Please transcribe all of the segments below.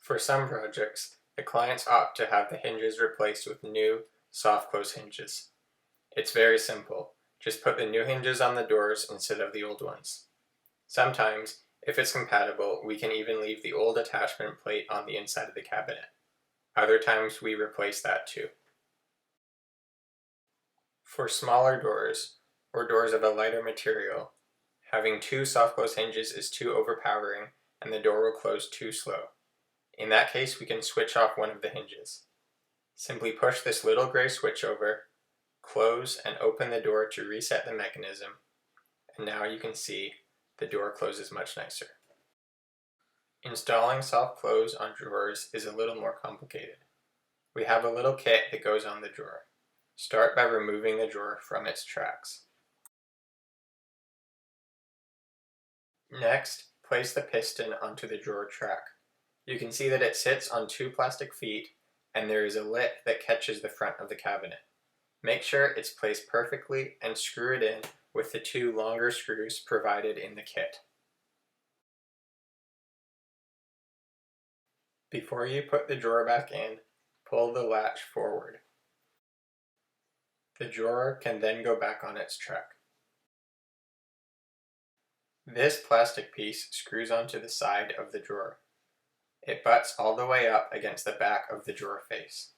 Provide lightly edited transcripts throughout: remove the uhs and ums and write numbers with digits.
For some projects, the clients opt to have the hinges replaced with new, soft close hinges. It's very simple. Just put the new hinges on the doors instead of the old ones. Sometimes, if it's compatible, we can even leave the old attachment plate on the inside of the cabinet. Other times we replace that too. For smaller doors, or doors of a lighter material, having two soft close hinges is too overpowering and the door will close too slow. In that case, we can switch off one of the hinges. Simply push this little gray switch over, close and open the door to reset the mechanism, and now you can see the door closes much nicer. Installing soft close on drawers is a little more complicated. We have a little kit that goes on the drawer. Start by removing the drawer from its tracks. Next, place the piston onto the drawer track. You can see that it sits on two plastic feet and there is a lip that catches the front of the cabinet. Make sure it's placed perfectly and screw it in with the two longer screws provided in the kit. Before you put the drawer back in, pull the latch forward. The drawer can then go back on its track. This plastic piece screws onto the side of the drawer. It butts all the way up against the back of the drawer face.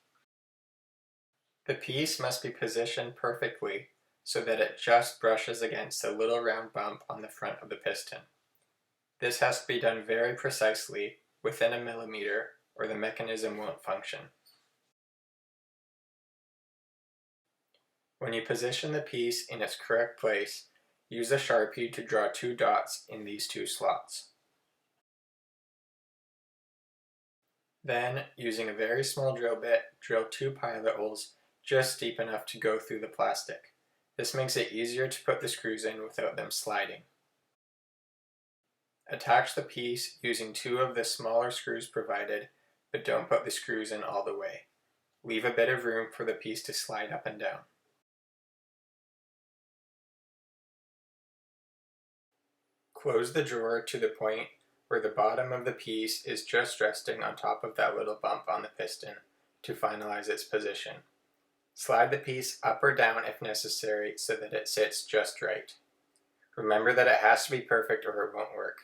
The piece must be positioned perfectly so that it just brushes against the little round bump on the front of the piston. This has to be done very precisely, within a millimeter, or the mechanism won't function. When you position the piece in its correct place, use a Sharpie to draw two dots in these two slots. Then, using a very small drill bit, drill two pilot holes just deep enough to go through the plastic. This makes it easier to put the screws in without them sliding. Attach the piece using two of the smaller screws provided, but don't put the screws in all the way. Leave a bit of room for the piece to slide up and down. Close the drawer to the point where the bottom of the piece is just resting on top of that little bump on the piston to finalize its position. Slide the piece up or down if necessary so that it sits just right. Remember that it has to be perfect or it won't work.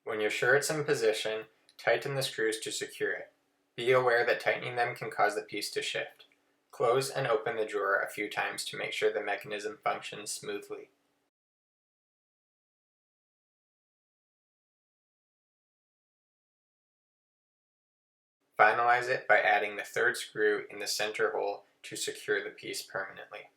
When you're sure it's in position, tighten the screws to secure it. Be aware that tightening them can cause the piece to shift. Close and open the drawer a few times to make sure the mechanism functions smoothly. Finalize it by adding the third screw in the center hole to secure the piece permanently.